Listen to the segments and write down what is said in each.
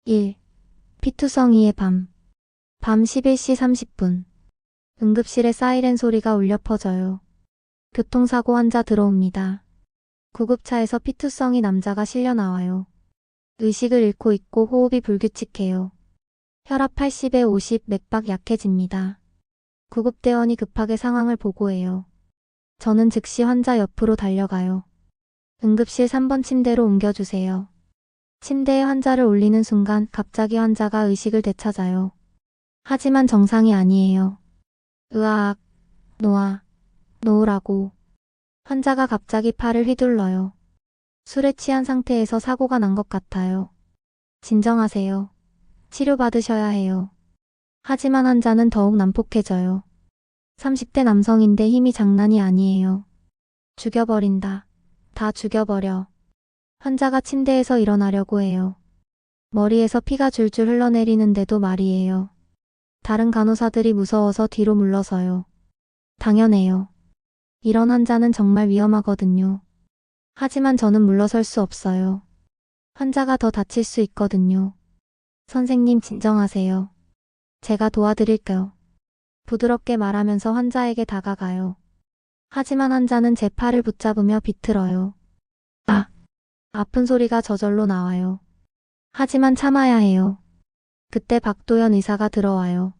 1. 피투성이의 밤. 밤 11시 30분. 응급실에 사이렌 소리가 울려 퍼져요. 교통사고 환자 들어옵니다. 구급차에서 피투성이 남자가 실려 나와요. 의식을 잃고 있고 호흡이 불규칙해요. 혈압 80에 50, 맥박 약해집니다. 구급대원이 급하게 상황을 보고해요. 저는 즉시 환자 옆으로 달려가요. 응급실 3번 침대로 옮겨주세요. 침대에 환자를 올리는 순간 갑자기 환자가 의식을 되찾아요. 하지만 정상이 아니에요. 으아악, 놓아, 놓으라고. 환자가 갑자기 팔을 휘둘러요. 술에 취한 상태에서 사고가 난 것 같아요. 진정하세요. 치료받으셔야 해요. 하지만 환자는 더욱 난폭해져요. 30대 남성인데 힘이 장난이 아니에요. 죽여버린다. 다 죽여버려. 환자가 침대에서 일어나려고 해요. 머리에서 피가 줄줄 흘러내리는데도 말이에요. 다른 간호사들이 무서워서 뒤로 물러서요. 당연해요. 이런 환자는 정말 위험하거든요. 하지만 저는 물러설 수 없어요. 환자가 더 다칠 수 있거든요. 선생님 진정하세요. 제가 도와드릴게요. 부드럽게 말하면서 환자에게 다가가요. 하지만 환자는 제 팔을 붙잡으며 비틀어요. 아! 아픈 소리가 저절로 나와요. 하지만 참아야 해요. 그때 박도연 의사가 들어와요.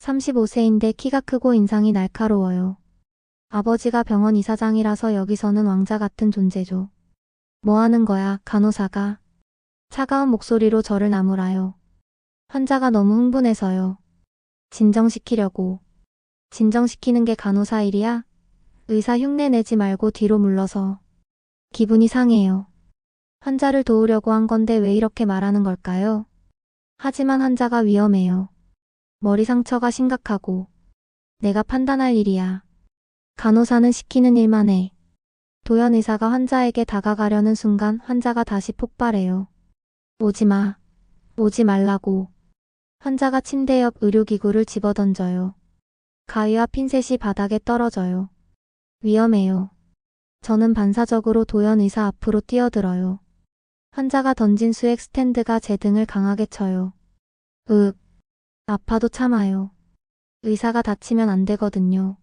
35세인데 키가 크고 인상이 날카로워요. 아버지가 병원 이사장이라서 여기서는 왕자 같은 존재죠. 뭐 하는 거야, 간호사가. 차가운 목소리로 저를 나무라요. 환자가 너무 흥분해서요. 진정시키려고. 진정시키는 게 간호사 일이야? 의사 흉내 내지 말고 뒤로 물러서. 기분이 상해요. 환자를 도우려고 한 건데 왜 이렇게 말하는 걸까요? 하지만 환자가 위험해요. 머리 상처가 심각하고. 내가 판단할 일이야. 간호사는 시키는 일만 해. 도연 의사가 환자에게 다가가려는 순간 환자가 다시 폭발해요. 오지 마. 오지 말라고. 환자가 침대 옆 의료기구를 집어던져요. 가위와 핀셋이 바닥에 떨어져요. 위험해요. 저는 반사적으로 도연 의사 앞으로 뛰어들어요. 환자가 던진 수액 스탠드가 제 등을 강하게 쳐요. 으윽. 아파도 참아요. 의사가 다치면 안 되거든요.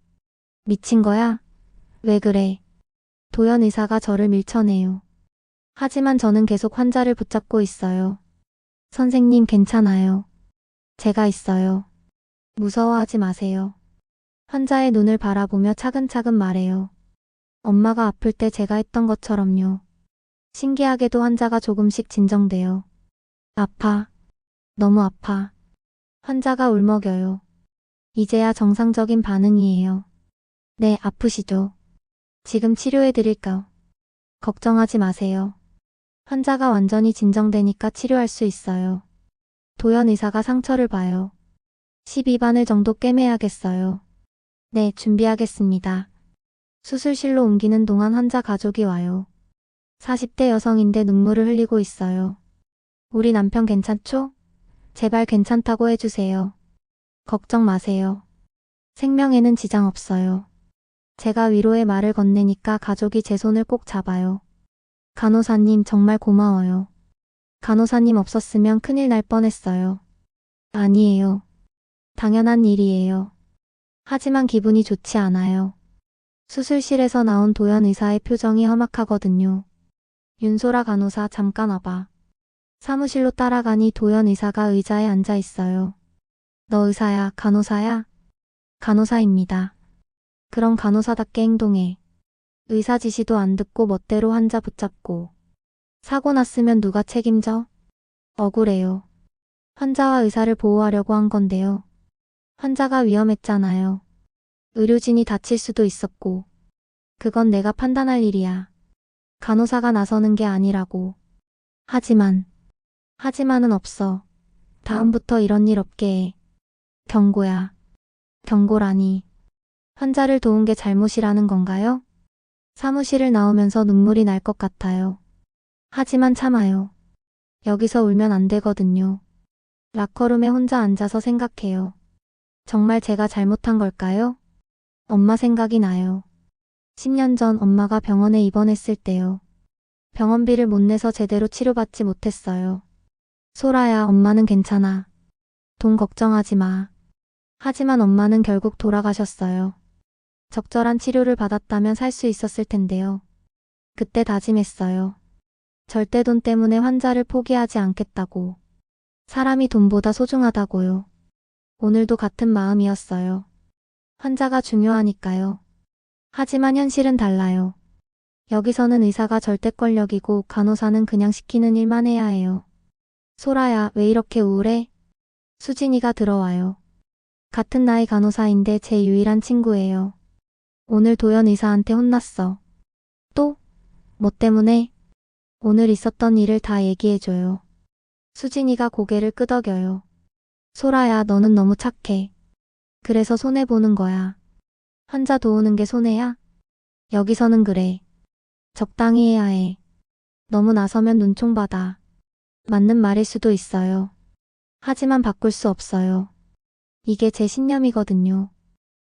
미친 거야? 왜 그래? 도연 의사가 저를 밀쳐내요. 하지만 저는 계속 환자를 붙잡고 있어요. 선생님 괜찮아요. 제가 있어요. 무서워하지 마세요. 환자의 눈을 바라보며 차근차근 말해요. 엄마가 아플 때 제가 했던 것처럼요. 신기하게도 환자가 조금씩 진정돼요. 아파. 너무 아파. 환자가 울먹여요. 이제야 정상적인 반응이에요. 네, 아프시죠? 지금 치료해드릴까요? 걱정하지 마세요. 환자가 완전히 진정되니까 치료할 수 있어요. 도연 의사가 상처를 봐요. 12바늘 정도 꿰매야겠어요. 네, 준비하겠습니다. 수술실로 옮기는 동안 환자 가족이 와요. 40대 여성인데 눈물을 흘리고 있어요. 우리 남편 괜찮죠? 제발 괜찮다고 해주세요. 걱정 마세요. 생명에는 지장 없어요. 제가 위로의 말을 건네니까 가족이 제 손을 꼭 잡아요. 간호사님 정말 고마워요. 간호사님 없었으면 큰일 날 뻔했어요. 아니에요. 당연한 일이에요. 하지만 기분이 좋지 않아요. 수술실에서 나온 도연 의사의 표정이 험악하거든요. 윤소라 간호사 잠깐 와봐. 사무실로 따라가니 도연 의사가 의자에 앉아 있어요. 너 의사야, 간호사야? 간호사입니다. 그럼 간호사답게 행동해. 의사 지시도 안 듣고 멋대로 환자 붙잡고. 사고 났으면 누가 책임져? 억울해요. 환자와 의사를 보호하려고 한 건데요. 환자가 위험했잖아요. 의료진이 다칠 수도 있었고. 그건 내가 판단할 일이야. 간호사가 나서는 게 아니라고. 하지만은 없어. 다음부터 이런 일 없게 해. 경고야. 경고라니. 환자를 도운 게 잘못이라는 건가요? 사무실을 나오면서 눈물이 날 것 같아요. 하지만 참아요. 여기서 울면 안 되거든요. 라커룸에 혼자 앉아서 생각해요. 정말 제가 잘못한 걸까요? 엄마 생각이 나요. 10년 전 엄마가 병원에 입원했을 때요. 병원비를 못 내서 제대로 치료받지 못했어요. 소라야, 엄마는 괜찮아. 돈 걱정하지 마. 하지만 엄마는 결국 돌아가셨어요. 적절한 치료를 받았다면 살 수 있었을 텐데요. 그때 다짐했어요. 절대 돈 때문에 환자를 포기하지 않겠다고. 사람이 돈보다 소중하다고요. 오늘도 같은 마음이었어요. 환자가 중요하니까요. 하지만 현실은 달라요. 여기서는 의사가 절대 권력이고 간호사는 그냥 시키는 일만 해야 해요. 소라야, 왜 이렇게 우울해? 수진이가 들어와요. 같은 나이 간호사인데 제 유일한 친구예요. 오늘 도연 의사한테 혼났어. 또? 뭐 때문에? 오늘 있었던 일을 다 얘기해줘요. 수진이가 고개를 끄덕여요. 소라야, 너는 너무 착해. 그래서 손해보는 거야. 환자 도우는 게 손해야? 여기서는 그래. 적당히 해야 해. 너무 나서면 눈총 받아. 맞는 말일 수도 있어요. 하지만 바꿀 수 없어요. 이게 제 신념이거든요.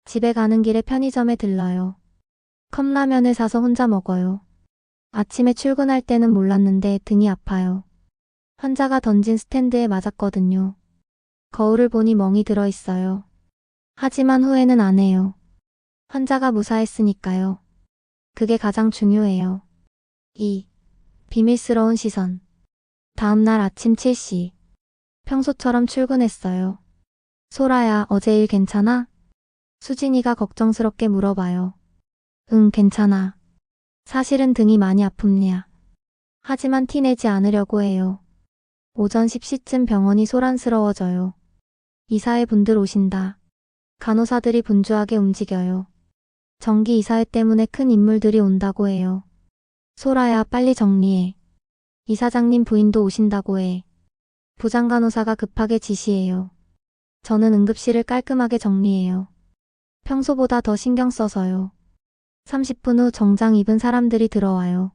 집에 가는 길에 편의점에 들러요. 컵라면을 사서 혼자 먹어요. 아침에 출근할 때는 몰랐는데 등이 아파요. 환자가 던진 스탠드에 맞았거든요. 거울을 보니 멍이 들어 있어요. 하지만 후회는 안 해요. 환자가 무사했으니까요. 그게 가장 중요해요. 2. 비밀스러운 시선. 다음날 아침 7시. 평소처럼 출근했어요. 소라야, 어제 일 괜찮아? 수진이가 걱정스럽게 물어봐요. 응, 괜찮아. 사실은 등이 많이 아픕니다. 하지만 티내지 않으려고 해요. 오전 10시쯤 병원이 소란스러워져요. 이사회 분들 오신다. 간호사들이 분주하게 움직여요. 정기 이사회 때문에 큰 인물들이 온다고 해요. 소라야, 빨리 정리해. 이사장님 부인도 오신다고 해. 부장간호사가 급하게 지시해요. 저는 응급실을 깔끔하게 정리해요. 평소보다 더 신경 써서요. 30분 후 정장 입은 사람들이 들어와요.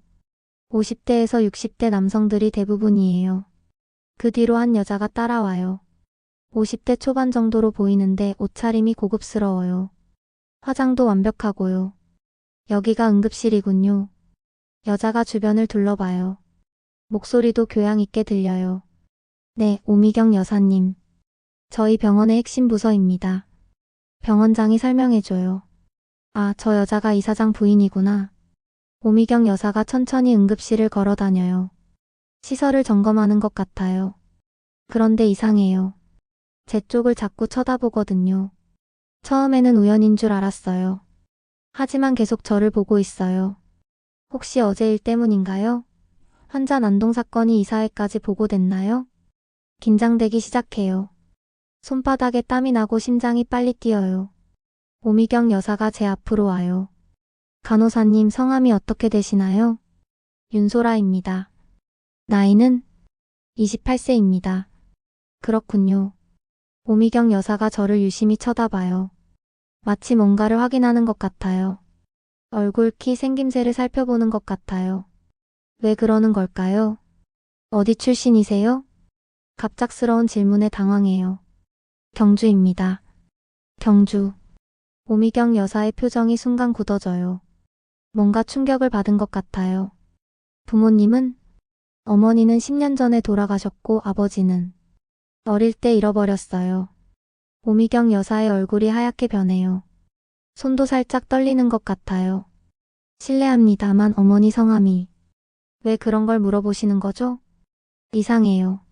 50대에서 60대 남성들이 대부분이에요. 그 뒤로 한 여자가 따라와요. 50대 초반 정도로 보이는데 옷차림이 고급스러워요. 화장도 완벽하고요. 여기가 응급실이군요. 여자가 주변을 둘러봐요. 목소리도 교양 있게 들려요. 네, 오미경 여사님. 저희 병원의 핵심 부서입니다. 병원장이 설명해줘요. 아, 저 여자가 이사장 부인이구나. 오미경 여사가 천천히 응급실을 걸어다녀요. 시설을 점검하는 것 같아요. 그런데 이상해요. 제 쪽을 자꾸 쳐다보거든요. 처음에는 우연인 줄 알았어요. 하지만 계속 저를 보고 있어요. 혹시 어제 일 때문인가요? 환자 난동 사건이 이사회까지 보고됐나요? 긴장되기 시작해요. 손바닥에 땀이 나고 심장이 빨리 뛰어요. 오미경 여사가 제 앞으로 와요. 간호사님, 성함이 어떻게 되시나요? 윤소라입니다. 나이는 28세입니다. 그렇군요. 오미경 여사가 저를 유심히 쳐다봐요. 마치 뭔가를 확인하는 것 같아요. 얼굴, 키, 생김새를 살펴보는 것 같아요. 왜 그러는 걸까요? 어디 출신이세요? 갑작스러운 질문에 당황해요. 경주입니다. 경주. 오미경 여사의 표정이 순간 굳어져요. 뭔가 충격을 받은 것 같아요. 부모님은? 어머니는 10년 전에 돌아가셨고 아버지는 어릴 때 잃어버렸어요. 오미경 여사의 얼굴이 하얗게 변해요. 손도 살짝 떨리는 것 같아요. 실례합니다만 어머니 성함이. 왜 그런 걸 물어보시는 거죠? 이상해요.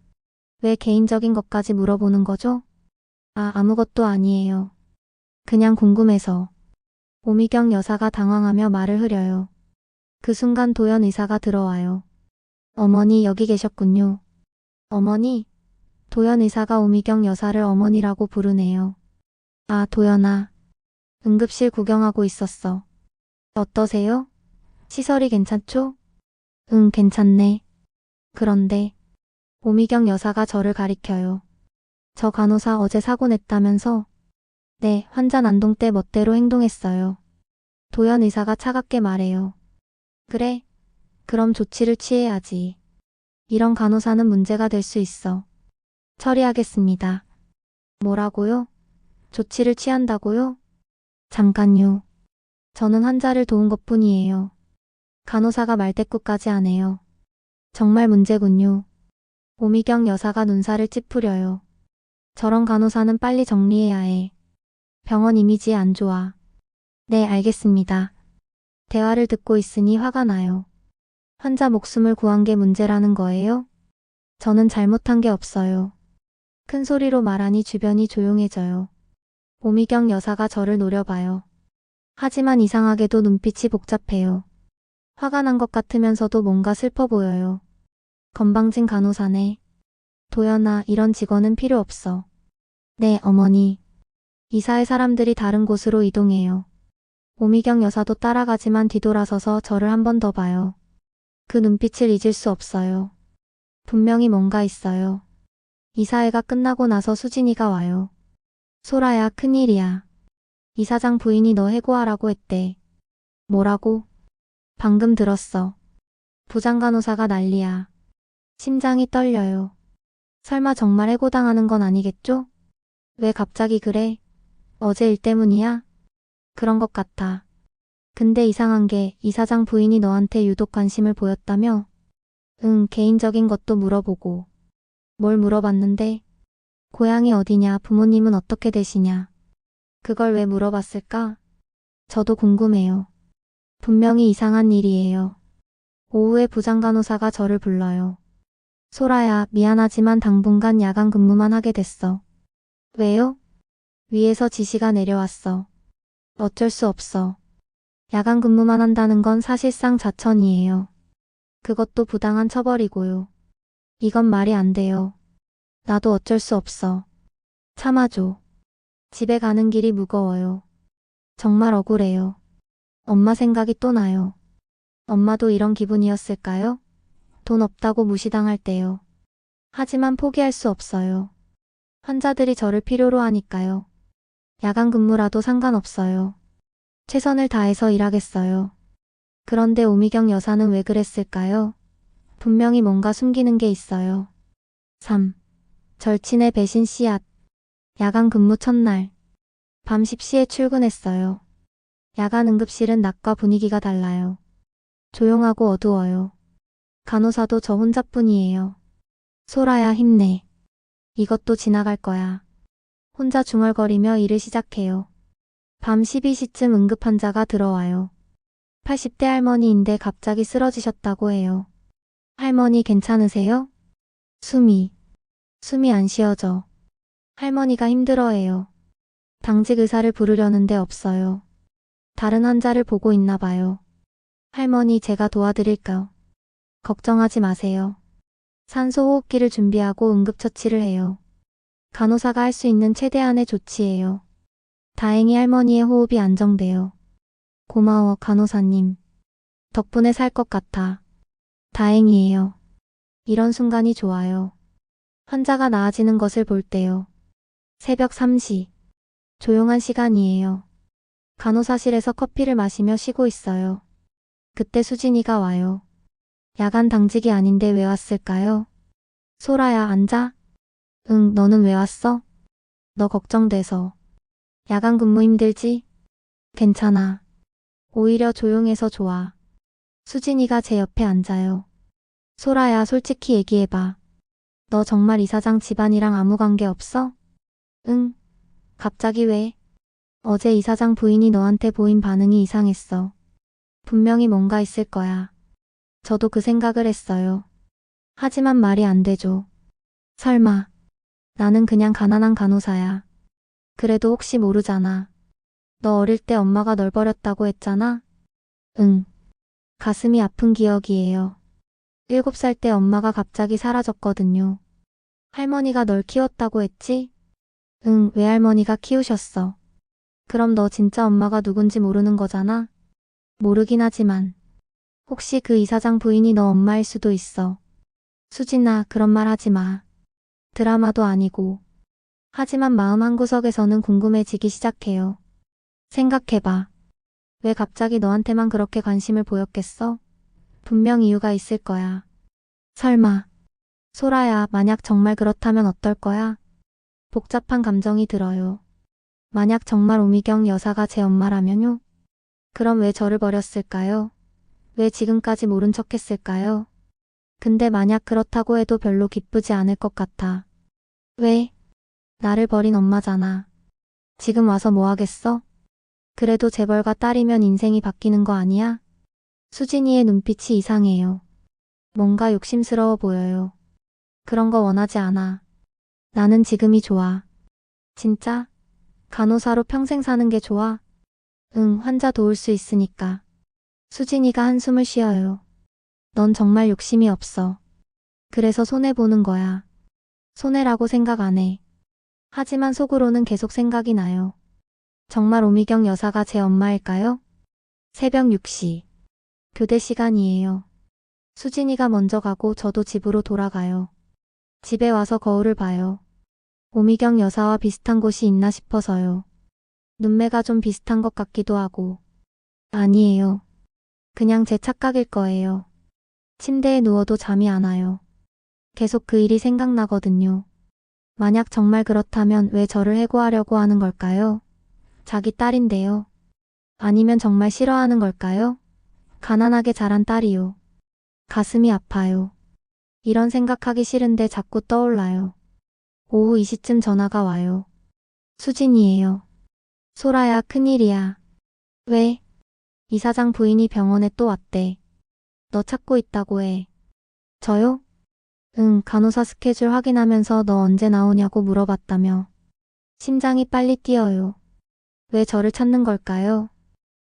왜 개인적인 것까지 물어보는 거죠? 아, 아무것도 아니에요. 그냥 궁금해서. 오미경 여사가 당황하며 말을 흐려요. 그 순간 도연 의사가 들어와요. 어머니, 여기 계셨군요. 어머니? 도연 의사가 오미경 여사를 어머니라고 부르네요. 아, 도연아. 응급실 구경하고 있었어. 어떠세요? 시설이 괜찮죠? 응, 괜찮네. 그런데 오미경 여사가 저를 가리켜요. 저 간호사 어제 사고 냈다면서? 네, 환자 난동 때 멋대로 행동했어요. 도연 의사가 차갑게 말해요. 그래? 그럼 조치를 취해야지. 이런 간호사는 문제가 될 수 있어. 처리하겠습니다. 뭐라고요? 조치를 취한다고요? 잠깐요. 저는 환자를 도운 것뿐이에요. 간호사가 말대꾸까지 하네요. 정말 문제군요. 오미경 여사가 눈살을 찌푸려요. 저런 간호사는 빨리 정리해야 해. 병원 이미지 안 좋아. 네, 알겠습니다. 대화를 듣고 있으니 화가 나요. 환자 목숨을 구한 게 문제라는 거예요? 저는 잘못한 게 없어요. 큰 소리로 말하니 주변이 조용해져요. 오미경 여사가 저를 노려봐요. 하지만 이상하게도 눈빛이 복잡해요. 화가 난 것 같으면서도 뭔가 슬퍼 보여요. 건방진 간호사네. 도연아, 이런 직원은 필요 없어. 네, 어머니. 이사회 사람들이 다른 곳으로 이동해요. 오미경 여사도 따라가지만 뒤돌아서서 저를 한 번 더 봐요. 그 눈빛을 잊을 수 없어요. 분명히 뭔가 있어요. 이사회가 끝나고 나서 수진이가 와요. 소라야, 큰일이야. 이사장 부인이 너 해고하라고 했대. 뭐라고? 방금 들었어. 부장간호사가 난리야. 심장이 떨려요. 설마 정말 해고당하는 건 아니겠죠? 왜 갑자기 그래? 어제 일 때문이야? 그런 것 같아. 근데 이상한 게 이사장 부인이 너한테 유독 관심을 보였다며? 응, 개인적인 것도 물어보고. 뭘 물어봤는데? 고향이 어디냐, 부모님은 어떻게 되시냐? 그걸 왜 물어봤을까? 저도 궁금해요. 분명히 이상한 일이에요. 오후에 부장간호사가 저를 불러요. 소라야, 미안하지만 당분간 야간 근무만 하게 됐어. 왜요? 위에서 지시가 내려왔어. 어쩔 수 없어. 야간 근무만 한다는 건 사실상 자천이에요. 그것도 부당한 처벌이고요. 이건 말이 안 돼요. 나도 어쩔 수 없어. 참아줘. 집에 가는 길이 무거워요. 정말 억울해요. 엄마 생각이 또 나요. 엄마도 이런 기분이었을까요? 돈 없다고 무시당할 때요. 하지만 포기할 수 없어요. 환자들이 저를 필요로 하니까요. 야간 근무라도 상관없어요. 최선을 다해서 일하겠어요. 그런데 오미경 여사는 왜 그랬을까요? 분명히 뭔가 숨기는 게 있어요. 3. 절친의 배신 씨앗. 야간 근무 첫날. 밤 10시에 출근했어요. 야간 응급실은 낮과 분위기가 달라요. 조용하고 어두워요. 간호사도 저 혼자뿐이에요. 소라야, 힘내. 이것도 지나갈 거야. 혼자 중얼거리며 일을 시작해요. 밤 12시쯤 응급 환자가 들어와요. 80대 할머니인데 갑자기 쓰러지셨다고 해요. 할머니 괜찮으세요? 숨이 안 쉬어져. 할머니가 힘들어해요. 당직 의사를 부르려는데 없어요. 다른 환자를 보고 있나 봐요. 할머니, 제가 도와드릴까요? 걱정하지 마세요. 산소 호흡기를 준비하고 응급처치를 해요. 간호사가 할 수 있는 최대한의 조치예요. 다행히 할머니의 호흡이 안정돼요. 고마워, 간호사님. 덕분에 살 것 같아. 다행이에요. 이런 순간이 좋아요. 환자가 나아지는 것을 볼 때요. 새벽 3시. 조용한 시간이에요. 간호사실에서 커피를 마시며 쉬고 있어요. 그때 수진이가 와요. 야간 당직이 아닌데 왜 왔을까요? 소라야, 앉아. 응, 너는 왜 왔어? 너 걱정돼서. 야간 근무 힘들지? 괜찮아. 오히려 조용해서 좋아. 수진이가 제 옆에 앉아요. 소라야, 솔직히 얘기해봐. 너 정말 이사장 집안이랑 아무 관계 없어? 응. 갑자기 왜? 어제 이사장 부인이 너한테 보인 반응이 이상했어. 분명히 뭔가 있을 거야. 저도 그 생각을 했어요. 하지만 말이 안 되죠. 설마. 나는 그냥 가난한 간호사야. 그래도 혹시 모르잖아. 너 어릴 때 엄마가 널 버렸다고 했잖아? 응. 가슴이 아픈 기억이에요. 7살 때 엄마가 갑자기 사라졌거든요. 할머니가 널 키웠다고 했지? 응, 외할머니가 키우셨어. 그럼 너 진짜 엄마가 누군지 모르는 거잖아? 모르긴 하지만. 혹시 그 이사장 부인이 너 엄마일 수도 있어. 수진아, 그런 말 하지 마. 드라마도 아니고. 하지만 마음 한구석에서는 궁금해지기 시작해요. 생각해봐. 왜 갑자기 너한테만 그렇게 관심을 보였겠어? 분명 이유가 있을 거야. 설마. 소라야, 만약 정말 그렇다면 어떨 거야? 복잡한 감정이 들어요. 만약 정말 오미경 여사가 제 엄마라면요? 그럼 왜 저를 버렸을까요? 왜 지금까지 모른 척 했을까요? 근데 만약 그렇다고 해도 별로 기쁘지 않을 것 같아. 왜? 나를 버린 엄마잖아. 지금 와서 뭐 하겠어? 그래도 재벌가 딸이면 인생이 바뀌는 거 아니야? 수진이의 눈빛이 이상해요. 뭔가 욕심스러워 보여요. 그런 거 원하지 않아. 나는 지금이 좋아. 진짜? 간호사로 평생 사는 게 좋아? 응, 환자 도울 수 있으니까. 수진이가 한숨을 쉬어요. 넌 정말 욕심이 없어. 그래서 손해보는 거야. 손해라고 생각 안 해. 하지만 속으로는 계속 생각이 나요. 정말 오미경 여사가 제 엄마일까요? 새벽 6시. 교대 시간이에요. 수진이가 먼저 가고 저도 집으로 돌아가요. 집에 와서 거울을 봐요. 오미경 여사와 비슷한 곳이 있나 싶어서요. 눈매가 좀 비슷한 것 같기도 하고. 아니에요. 그냥 제 착각일 거예요. 침대에 누워도 잠이 안 와요. 계속 그 일이 생각나거든요. 만약 정말 그렇다면 왜 저를 해고하려고 하는 걸까요? 자기 딸인데요. 아니면 정말 싫어하는 걸까요? 가난하게 자란 딸이요. 가슴이 아파요. 이런 생각하기 싫은데 자꾸 떠올라요. 오후 2시쯤 전화가 와요. 수진이에요. 소라야, 큰일이야. 왜? 이사장 부인이 병원에 또 왔대. 너 찾고 있다고 해. 저요? 응, 간호사 스케줄 확인하면서 너 언제 나오냐고 물어봤다며. 심장이 빨리 뛰어요. 왜 저를 찾는 걸까요?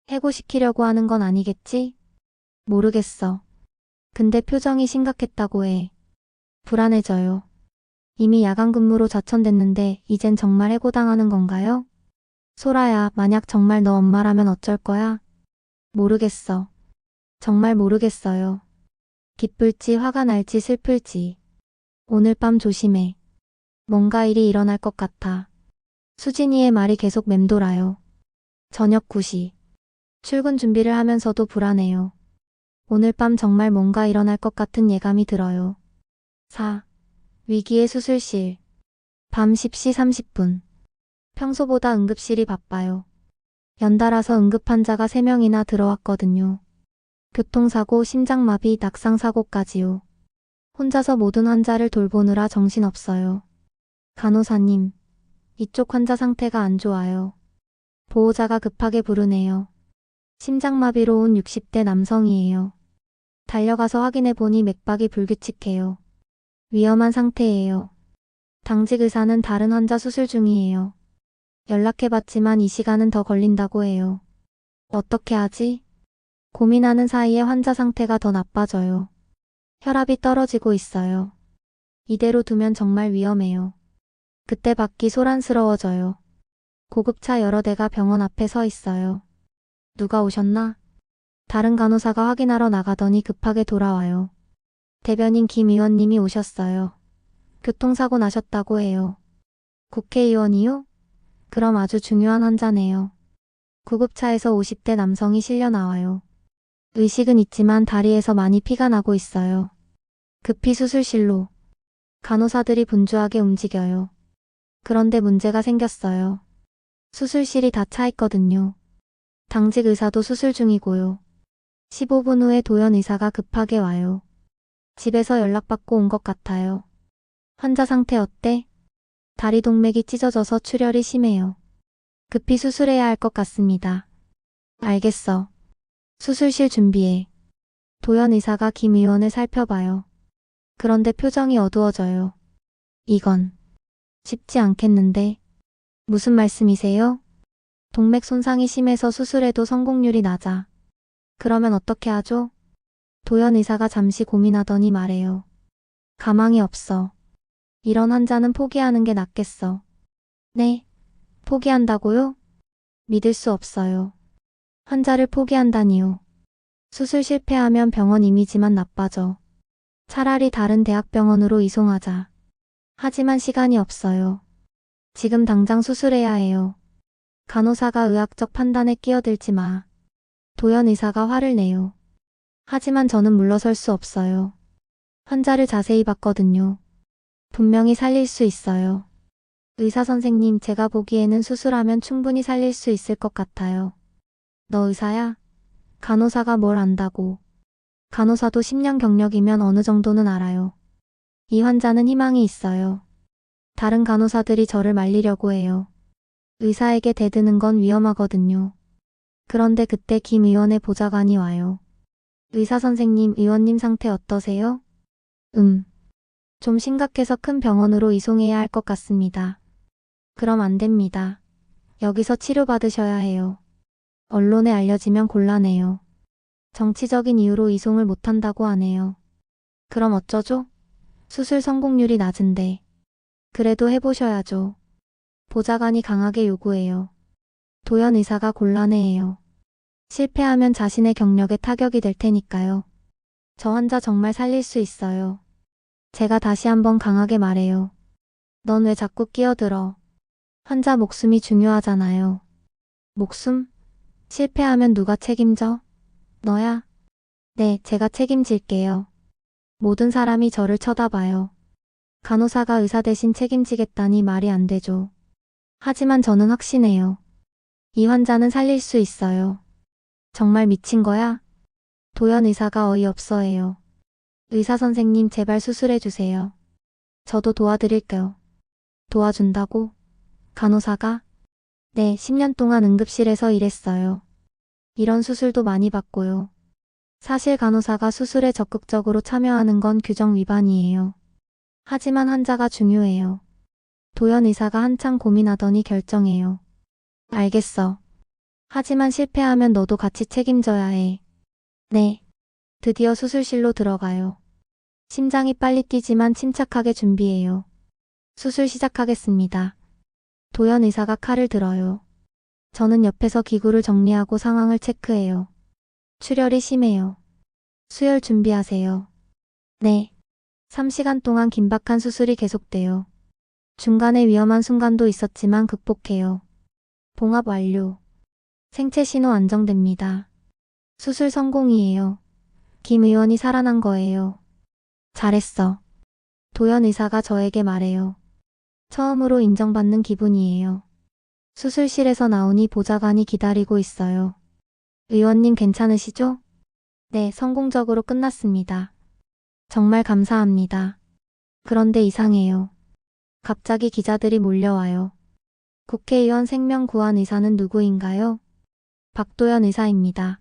해고시키려고 하는 건 아니겠지? 모르겠어. 근데 표정이 심각했다고 해. 불안해져요. 이미 야간 근무로 좌천됐는데 이젠 정말 해고당하는 건가요? 소라야, 만약 정말 너 엄마라면 어쩔 거야? 모르겠어. 정말 모르겠어요. 기쁠지 화가 날지 슬플지. 오늘 밤 조심해. 뭔가 일이 일어날 것 같아. 수진이의 말이 계속 맴돌아요. 저녁 9시. 출근 준비를 하면서도 불안해요. 오늘 밤 정말 뭔가 일어날 것 같은 예감이 들어요. 4. 위기의 수술실. 밤 10시 30분. 평소보다 응급실이 바빠요. 연달아서 응급 환자가 3명이나 들어왔거든요. 교통사고, 심장마비, 낙상사고까지요. 혼자서 모든 환자를 돌보느라 정신없어요. 간호사님, 이쪽 환자 상태가 안 좋아요. 보호자가 급하게 부르네요. 심장마비로 온 60대 남성이에요. 달려가서 확인해보니 맥박이 불규칙해요. 위험한 상태예요. 당직 의사는 다른 환자 수술 중이에요. 연락해봤지만 이 시간은 더 걸린다고 해요. 어떻게 하지? 고민하는 사이에 환자 상태가 더 나빠져요. 혈압이 떨어지고 있어요. 이대로 두면 정말 위험해요. 그때 밖이 소란스러워져요. 고급차 여러 대가 병원 앞에 서 있어요. 누가 오셨나? 다른 간호사가 확인하러 나가더니 급하게 돌아와요. 대변인 김 의원님이 오셨어요. 교통사고 나셨다고 해요. 국회의원이요? 그럼 아주 중요한 환자네요. 구급차에서 50대 남성이 실려 나와요. 의식은 있지만 다리에서 많이 피가 나고 있어요. 급히 수술실로. 간호사들이 분주하게 움직여요. 그런데 문제가 생겼어요. 수술실이 다 차 있거든요. 당직 의사도 수술 중이고요. 15분 후에 도연 의사가 급하게 와요. 집에서 연락받고 온 것 같아요. 환자 상태 어때? 다리 동맥이 찢어져서 출혈이 심해요. 급히 수술해야 할 것 같습니다. 알겠어. 수술실 준비해. 도연 의사가 김 의원을 살펴봐요. 그런데 표정이 어두워져요. 이건 쉽지 않겠는데. 무슨 말씀이세요? 동맥 손상이 심해서 수술해도 성공률이 낮아. 그러면 어떻게 하죠? 도연 의사가 잠시 고민하더니 말해요. 가망이 없어. 이런 환자는 포기하는 게 낫겠어. 네? 포기한다고요? 믿을 수 없어요. 환자를 포기한다니요. 수술 실패하면 병원 이미지만 나빠져. 차라리 다른 대학병원으로 이송하자. 하지만 시간이 없어요. 지금 당장 수술해야 해요. 간호사가 의학적 판단에 끼어들지 마. 도연 의사가 화를 내요. 하지만 저는 물러설 수 없어요. 환자를 자세히 봤거든요. 분명히 살릴 수 있어요. 의사 선생님, 제가 보기에는 수술하면 충분히 살릴 수 있을 것 같아요. 너 의사야? 간호사가 뭘 안다고. 간호사도 10년 경력이면 어느 정도는 알아요. 이 환자는 희망이 있어요. 다른 간호사들이 저를 말리려고 해요. 의사에게 대드는 건 위험하거든요. 그런데 그때 김 의원의 보좌관이 와요. 의사 선생님, 의원님 상태 어떠세요? 좀 심각해서 큰 병원으로 이송해야 할 것 같습니다. 그럼 안 됩니다. 여기서 치료받으셔야 해요. 언론에 알려지면 곤란해요. 정치적인 이유로 이송을 못한다고 하네요. 그럼 어쩌죠? 수술 성공률이 낮은데. 그래도 해보셔야죠. 보좌관이 강하게 요구해요. 도연 의사가 곤란해해요. 실패하면 자신의 경력에 타격이 될 테니까요. 저 환자 정말 살릴 수 있어요. 제가 다시 한번 강하게 말해요. 넌 왜 자꾸 끼어들어? 환자 목숨이 중요하잖아요. 목숨? 실패하면 누가 책임져? 너야? 네, 제가 책임질게요. 모든 사람이 저를 쳐다봐요. 간호사가 의사 대신 책임지겠다니 말이 안 되죠. 하지만 저는 확신해요. 이 환자는 살릴 수 있어요. 정말 미친 거야? 도연 의사가 어이없어해요. 의사 선생님 제발 수술해주세요. 저도 도와드릴게요. 도와준다고? 간호사가? 네, 10년 동안 응급실에서 일했어요. 이런 수술도 많이 받고요. 사실 간호사가 수술에 적극적으로 참여하는 건 규정 위반이에요. 하지만 환자가 중요해요. 도연 의사가 한참 고민하더니 결정해요. 알겠어. 하지만 실패하면 너도 같이 책임져야 해. 네. 드디어 수술실로 들어가요. 심장이 빨리 뛰지만 침착하게 준비해요. 수술 시작하겠습니다. 도연 의사가 칼을 들어요. 저는 옆에서 기구를 정리하고 상황을 체크해요. 출혈이 심해요. 수혈 준비하세요. 네. 3시간 동안 긴박한 수술이 계속돼요. 중간에 위험한 순간도 있었지만 극복해요. 봉합 완료. 생체 신호 안정됩니다. 수술 성공이에요. 김 의원이 살아난 거예요. 잘했어. 도연 의사가 저에게 말해요. 처음으로 인정받는 기분이에요. 수술실에서 나오니 보좌관이 기다리고 있어요. 의원님 괜찮으시죠? 네, 성공적으로 끝났습니다. 정말 감사합니다. 그런데 이상해요. 갑자기 기자들이 몰려와요. 국회의원 생명 구한 의사는 누구인가요? 박도연 의사입니다.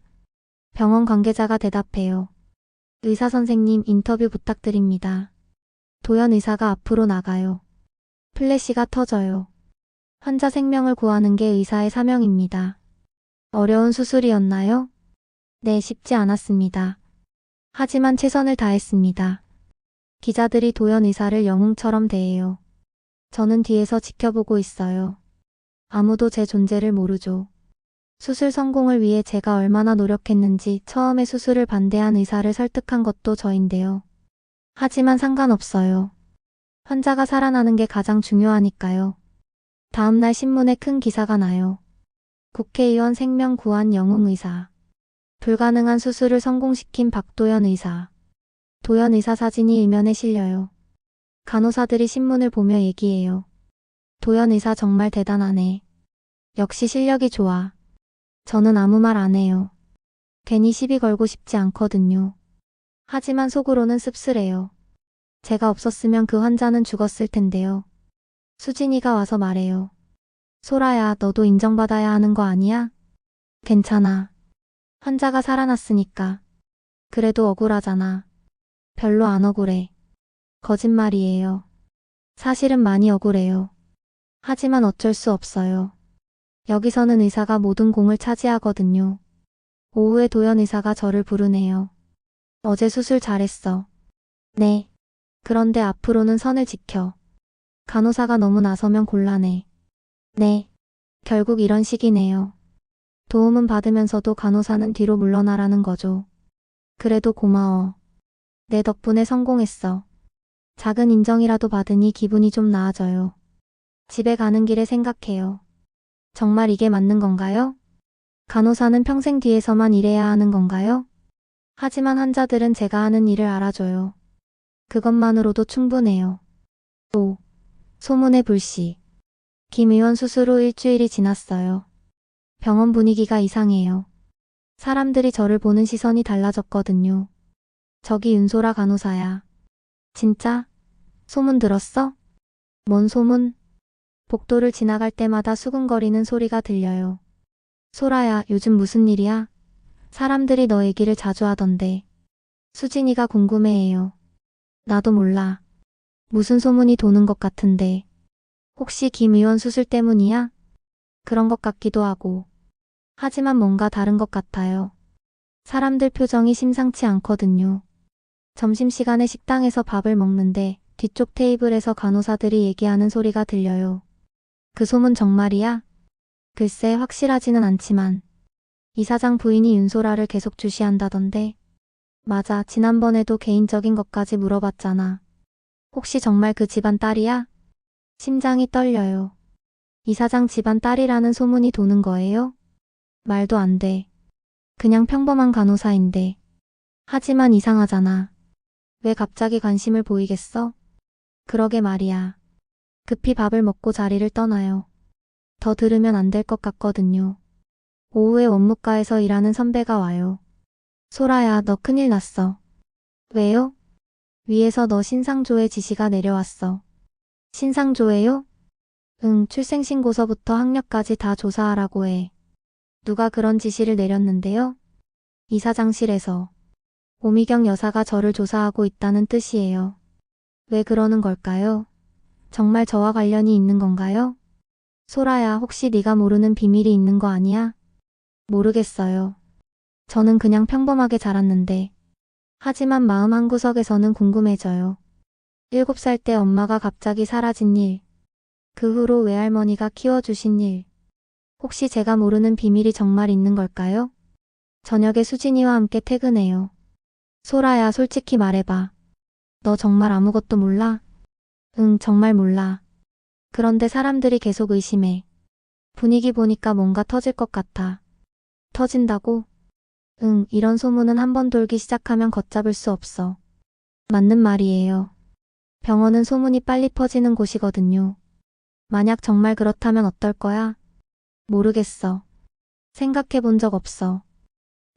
병원 관계자가 대답해요. 의사 선생님 인터뷰 부탁드립니다. 도연 의사가 앞으로 나가요. 플래시가 터져요. 환자 생명을 구하는 게 의사의 사명입니다. 어려운 수술이었나요? 네, 쉽지 않았습니다. 하지만 최선을 다했습니다. 기자들이 도연 의사를 영웅처럼 대해요. 저는 뒤에서 지켜보고 있어요. 아무도 제 존재를 모르죠. 수술 성공을 위해 제가 얼마나 노력했는지 처음에 수술을 반대한 의사를 설득한 것도 저인데요. 하지만 상관없어요. 환자가 살아나는 게 가장 중요하니까요. 다음날 신문에 큰 기사가 나요. 국회의원 생명 구한 영웅 의사. 불가능한 수술을 성공시킨 박도연 의사. 도연 의사 사진이 일면에 실려요. 간호사들이 신문을 보며 얘기해요. 도연 의사 정말 대단하네. 역시 실력이 좋아. 저는 아무 말 안 해요. 괜히 시비 걸고 싶지 않거든요. 하지만 속으로는 씁쓸해요. 제가 없었으면 그 환자는 죽었을 텐데요. 수진이가 와서 말해요. 소라야, 너도 인정받아야 하는 거 아니야? 괜찮아. 환자가 살아났으니까. 그래도 억울하잖아. 별로 안 억울해. 거짓말이에요. 사실은 많이 억울해요. 하지만 어쩔 수 없어요. 여기서는 의사가 모든 공을 차지하거든요. 오후에 도연 의사가 저를 부르네요. 어제 수술 잘했어. 네. 그런데 앞으로는 선을 지켜. 간호사가 너무 나서면 곤란해. 네. 결국 이런 식이네요. 도움은 받으면서도 간호사는 뒤로 물러나라는 거죠. 그래도 고마워. 내 덕분에 성공했어. 작은 인정이라도 받으니 기분이 좀 나아져요. 집에 가는 길에 생각해요. 정말 이게 맞는 건가요? 간호사는 평생 뒤에서만 일해야 하는 건가요? 하지만 환자들은 제가 하는 일을 알아줘요. 그것만으로도 충분해요. 또, 소문의 불씨. 김 의원 수술 후 일주일이 지났어요. 병원 분위기가 이상해요. 사람들이 저를 보는 시선이 달라졌거든요. 저기 윤소라 간호사야. 진짜? 소문 들었어? 뭔 소문? 복도를 지나갈 때마다 수근거리는 소리가 들려요. 소라야, 요즘 무슨 일이야? 사람들이 너 얘기를 자주 하던데. 수진이가 궁금해해요. 나도 몰라. 무슨 소문이 도는 것 같은데. 혹시 김 의원 수술 때문이야? 그런 것 같기도 하고. 하지만 뭔가 다른 것 같아요. 사람들 표정이 심상치 않거든요. 점심시간에 식당에서 밥을 먹는데 뒤쪽 테이블에서 간호사들이 얘기하는 소리가 들려요. 그 소문 정말이야? 글쎄 확실하지는 않지만 이사장 부인이 윤소라를 계속 주시한다던데. 맞아, 지난번에도 개인적인 것까지 물어봤잖아. 혹시 정말 그 집안 딸이야? 심장이 떨려요. 이사장 집안 딸이라는 소문이 도는 거예요? 말도 안 돼. 그냥 평범한 간호사인데. 하지만 이상하잖아. 왜 갑자기 관심을 보이겠어? 그러게 말이야. 급히 밥을 먹고 자리를 떠나요. 더 들으면 안 될 것 같거든요. 오후에 원무과에서 일하는 선배가 와요. 소라야, 너 큰일 났어. 왜요? 위에서 너 신상조회 지시가 내려왔어. 신상조회요? 응, 출생신고서부터 학력까지 다 조사하라고 해. 누가 그런 지시를 내렸는데요? 이사장실에서. 오미경 여사가 저를 조사하고 있다는 뜻이에요. 왜 그러는 걸까요? 정말 저와 관련이 있는 건가요? 소라야, 혹시 네가 모르는 비밀이 있는 거 아니야? 모르겠어요. 저는 그냥 평범하게 자랐는데. 하지만 마음 한구석에서는 궁금해져요. 7살 때 엄마가 갑자기 사라진 일. 그 후로 외할머니가 키워주신 일. 혹시 제가 모르는 비밀이 정말 있는 걸까요? 저녁에 수진이와 함께 퇴근해요. 소라야, 솔직히 말해봐. 너 정말 아무것도 몰라? 응, 정말 몰라. 그런데 사람들이 계속 의심해. 분위기 보니까 뭔가 터질 것 같아. 터진다고? 응, 이런 소문은 한 번 돌기 시작하면 걷잡을 수 없어. 맞는 말이에요. 병원은 소문이 빨리 퍼지는 곳이거든요. 만약 정말 그렇다면 어떨 거야? 모르겠어. 생각해 본 적 없어.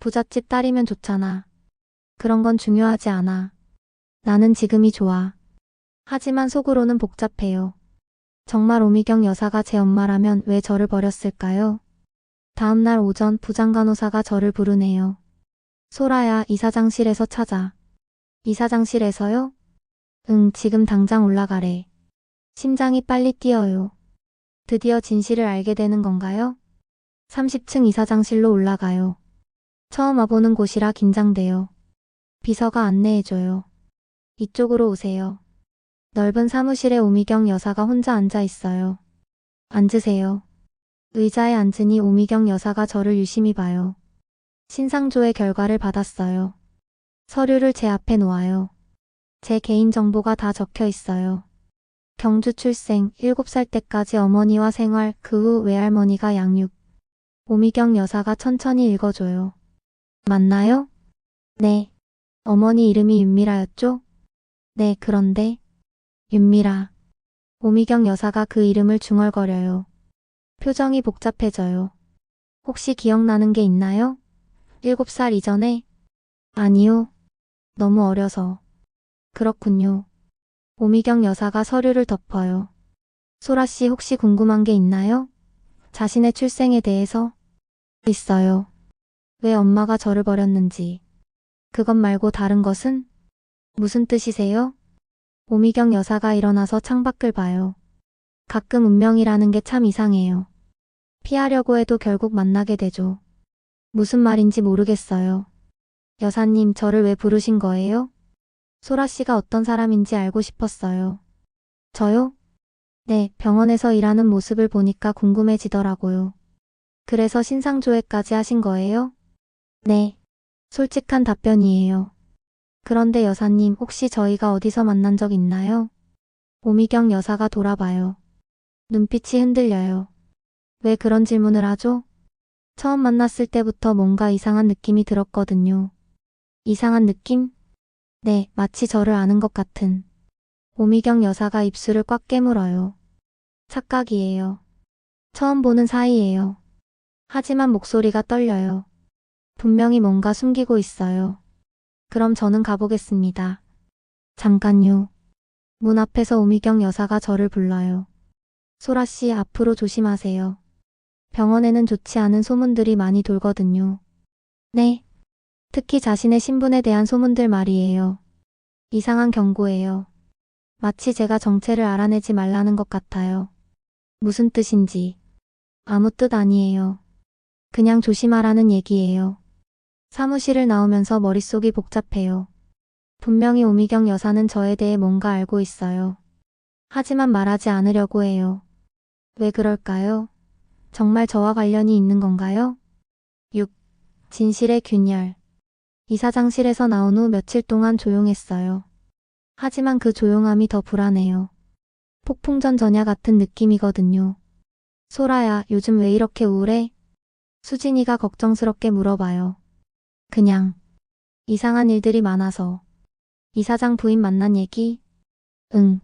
부잣집 딸이면 좋잖아. 그런 건 중요하지 않아. 나는 지금이 좋아. 하지만 속으로는 복잡해요. 정말 오미경 여사가 제 엄마라면 왜 저를 버렸을까요? 다음날 오전 부장간호사가 저를 부르네요. 소라야, 이사장실에서 찾아. 이사장실에서요? 응, 지금 당장 올라가래. 심장이 빨리 뛰어요. 드디어 진실을 알게 되는 건가요? 30층 이사장실로 올라가요. 처음 와보는 곳이라 긴장돼요. 비서가 안내해줘요. 이쪽으로 오세요. 넓은 사무실에 오미경 여사가 혼자 앉아 있어요. 앉으세요. 의자에 앉으니 오미경 여사가 저를 유심히 봐요. 신상조회 결과를 받았어요. 서류를 제 앞에 놓아요. 제 개인정보가 다 적혀 있어요. 경주 출생, 7살 때까지 어머니와 생활, 그 후 외할머니가 양육. 오미경 여사가 천천히 읽어줘요. 맞나요? 네. 어머니 이름이 윤미라였죠? 네, 그런데 윤미라. 오미경 여사가 그 이름을 중얼거려요. 표정이 복잡해져요. 혹시 기억나는 게 있나요? 7살 이전에? 아니요. 너무 어려서. 그렇군요. 오미경 여사가 서류를 덮어요. 소라 씨 혹시 궁금한 게 있나요? 자신의 출생에 대해서? 있어요. 왜 엄마가 저를 버렸는지. 그것 말고 다른 것은? 무슨 뜻이세요? 오미경 여사가 일어나서 창밖을 봐요. 가끔 운명이라는 게 참 이상해요. 피하려고 해도 결국 만나게 되죠. 무슨 말인지 모르겠어요. 여사님, 저를 왜 부르신 거예요? 소라 씨가 어떤 사람인지 알고 싶었어요. 저요? 네, 병원에서 일하는 모습을 보니까 궁금해지더라고요. 그래서 신상조회까지 하신 거예요? 네. 솔직한 답변이에요. 그런데 여사님, 혹시 저희가 어디서 만난 적 있나요? 오미경 여사가 돌아봐요. 눈빛이 흔들려요. 왜 그런 질문을 하죠? 처음 만났을 때부터 뭔가 이상한 느낌이 들었거든요. 이상한 느낌? 네, 마치 저를 아는 것 같은. 오미경 여사가 입술을 꽉 깨물어요. 착각이에요. 처음 보는 사이예요. 하지만 목소리가 떨려요. 분명히 뭔가 숨기고 있어요. 그럼 저는 가보겠습니다. 잠깐요. 문 앞에서 오미경 여사가 저를 불러요. 소라 씨, 앞으로 조심하세요. 병원에는 좋지 않은 소문들이 많이 돌거든요. 네. 특히 자신의 신분에 대한 소문들 말이에요. 이상한 경고예요. 마치 제가 정체를 알아내지 말라는 것 같아요. 무슨 뜻인지. 아무 뜻 아니에요. 그냥 조심하라는 얘기예요. 사무실을 나오면서 머릿속이 복잡해요. 분명히 오미경 여사는 저에 대해 뭔가 알고 있어요. 하지만 말하지 않으려고 해요. 왜 그럴까요? 정말 저와 관련이 있는 건가요? 6. 진실의 균열. 이사장실에서 나온 후 며칠 동안 조용했어요. 하지만 그 조용함이 더 불안해요. 폭풍전 전야 같은 느낌이거든요. 소라야, 요즘 왜 이렇게 우울해? 수진이가 걱정스럽게 물어봐요. 그냥 이상한 일들이 많아서. 이사장 부인 만난 얘기? 응.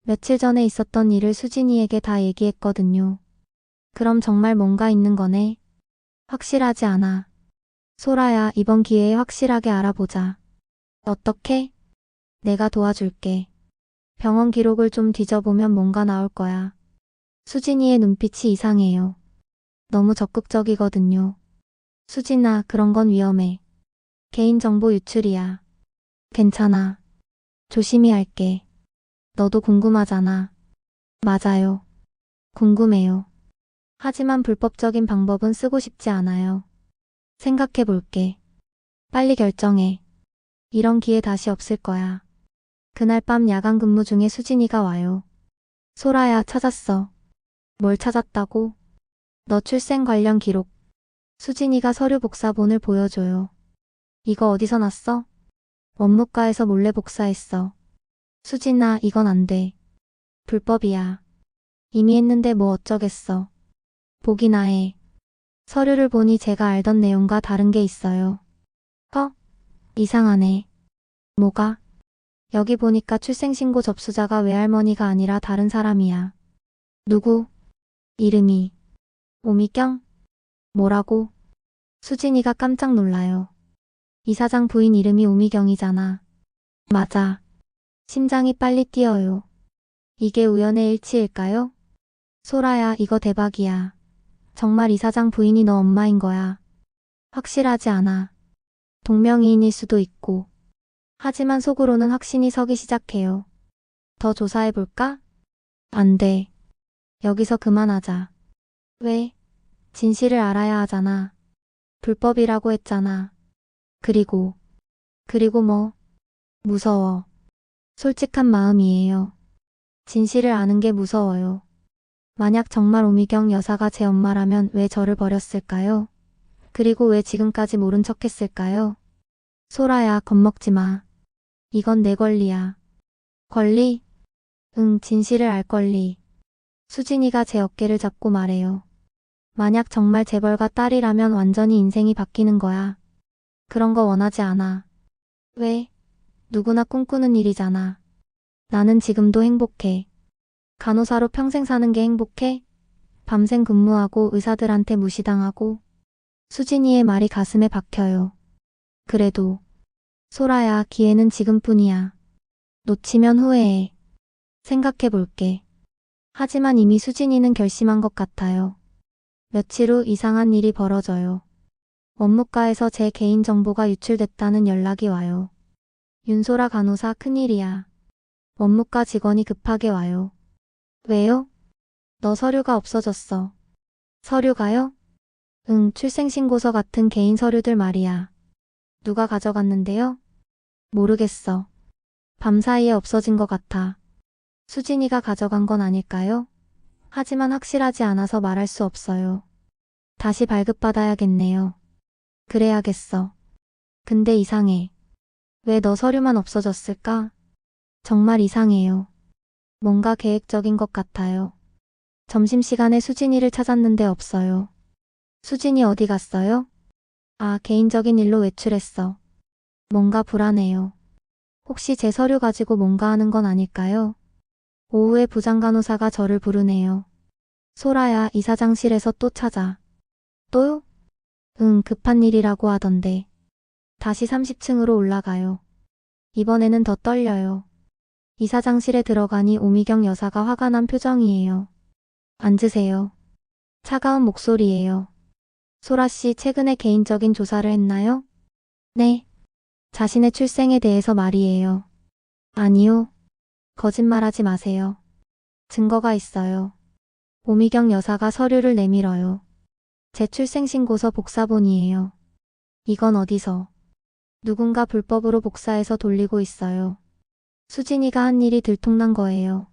며칠 전에 있었던 일을 수진이에게 다 얘기했거든요. 그럼 정말 뭔가 있는 거네. 확실하지 않아. 소라야, 이번 기회에 확실하게 알아보자. 어떻게? 내가 도와줄게. 병원 기록을 좀 뒤져보면 뭔가 나올 거야. 수진이의 눈빛이 이상해요. 너무 적극적이거든요. 수진아, 그런 건 위험해. 개인정보 유출이야. 괜찮아. 조심히 할게. 너도 궁금하잖아. 맞아요. 궁금해요. 하지만 불법적인 방법은 쓰고 싶지 않아요. 생각해 볼게. 빨리 결정해. 이런 기회 다시 없을 거야. 그날 밤 야간 근무 중에 수진이가 와요. 소라야, 찾았어. 뭘 찾았다고? 너 출생 관련 기록. 수진이가 서류 복사본을 보여줘요. 이거 어디서 났어? 원무과에서 몰래 복사했어. 수진아, 이건 안 돼. 불법이야. 이미 했는데 뭐 어쩌겠어. 보기나 해. 서류를 보니 제가 알던 내용과 다른 게 있어요. 이상하네. 뭐가? 여기 보니까 출생신고 접수자가 외할머니가 아니라 다른 사람이야. 누구? 이름이. 오미경? 뭐라고? 수진이가 깜짝 놀라요. 이사장 부인 이름이 오미경이잖아. 맞아. 심장이 빨리 뛰어요. 이게 우연의 일치일까요? 소라야, 이거 대박이야. 정말 이사장 부인이 너 엄마인 거야. 확실하지 않아. 동명이인일 수도 있고. 하지만 속으로는 확신이 서기 시작해요. 더 조사해볼까? 안 돼. 여기서 그만하자. 왜? 진실을 알아야 하잖아. 불법이라고 했잖아. 그리고 뭐? 무서워. 솔직한 마음이에요. 진실을 아는 게 무서워요. 만약 정말 오미경 여사가 제 엄마라면 왜 저를 버렸을까요? 그리고 왜 지금까지 모른 척 했을까요? 소라야, 겁먹지 마. 이건 내 권리야. 권리? 응, 진실을 알 권리. 수진이가 제 어깨를 잡고 말해요. 만약 정말 재벌가 딸이라면 완전히 인생이 바뀌는 거야. 그런 거 원하지 않아. 왜? 누구나 꿈꾸는 일이잖아. 나는 지금도 행복해. 간호사로 평생 사는 게 행복해? 밤샘 근무하고 의사들한테 무시당하고. 수진이의 말이 가슴에 박혀요. 그래도 소라야, 기회는 지금뿐이야. 놓치면 후회해. 생각해 볼게. 하지만 이미 수진이는 결심한 것 같아요. 며칠 후 이상한 일이 벌어져요. 원무과에서 제 개인정보가 유출됐다는 연락이 와요. 윤소라 간호사, 큰일이야. 원무과 직원이 급하게 와요. 왜요? 너 서류가 없어졌어. 서류가요? 응, 출생신고서 같은 개인 서류들 말이야. 누가 가져갔는데요? 모르겠어. 밤사이에 없어진 것 같아. 수진이가 가져간 건 아닐까요? 하지만 확실하지 않아서 말할 수 없어요. 다시 발급받아야겠네요. 그래야겠어. 근데 이상해. 왜 너 서류만 없어졌을까? 정말 이상해요. 뭔가 계획적인 것 같아요. 점심시간에 수진이를 찾았는데 없어요. 수진이 어디 갔어요? 아, 개인적인 일로 외출했어. 뭔가 불안해요. 혹시 제 서류 가지고 뭔가 하는 건 아닐까요? 오후에 부장간호사가 저를 부르네요. 소라야, 이사장실에서 또 찾아. 또요? 응, 급한 일이라고 하던데. 다시 30층으로 올라가요. 이번에는 더 떨려요. 이사장실에 들어가니 오미경 여사가 화가 난 표정이에요. 앉으세요. 차가운 목소리예요. 소라 씨 최근에 개인적인 조사를 했나요? 네. 자신의 출생에 대해서 말이에요. 아니요. 거짓말하지 마세요. 증거가 있어요. 오미경 여사가 서류를 내밀어요. 제 출생신고서 복사본이에요. 이건 어디서? 누군가 불법으로 복사해서 돌리고 있어요. 수진이가 한 일이 들통난 거예요.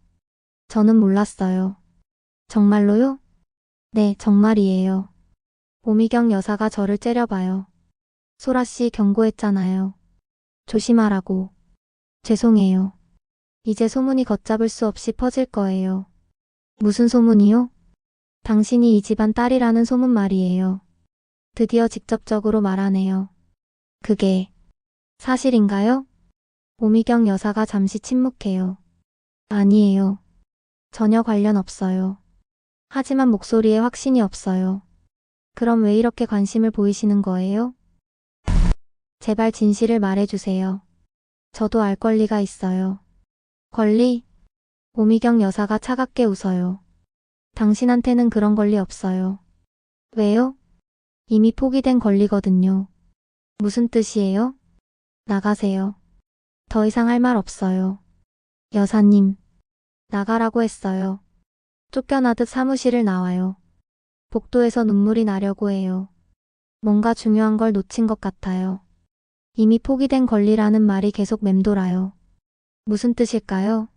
저는 몰랐어요. 정말로요? 네, 정말이에요. 오미경 여사가 저를 째려봐요. 소라 씨 경고했잖아요. 조심하라고. 죄송해요. 이제 소문이 걷잡을 수 없이 퍼질 거예요. 무슨 소문이요? 당신이 이 집안 딸이라는 소문 말이에요. 드디어 직접적으로 말하네요. 그게 사실인가요? 오미경 여사가 잠시 침묵해요. 아니에요. 전혀 관련 없어요. 하지만 목소리에 확신이 없어요. 그럼 왜 이렇게 관심을 보이시는 거예요? 제발 진실을 말해주세요. 저도 알 권리가 있어요. 권리? 오미경 여사가 차갑게 웃어요. 당신한테는 그런 권리 없어요. 왜요? 이미 포기된 권리거든요. 무슨 뜻이에요? 나가세요. 더 이상 할 말 없어요. 여사님, 나가라고 했어요. 쫓겨나듯 사무실을 나와요. 복도에서 눈물이 나려고 해요. 뭔가 중요한 걸 놓친 것 같아요. 이미 포기된 권리라는 말이 계속 맴돌아요. 무슨 뜻일까요?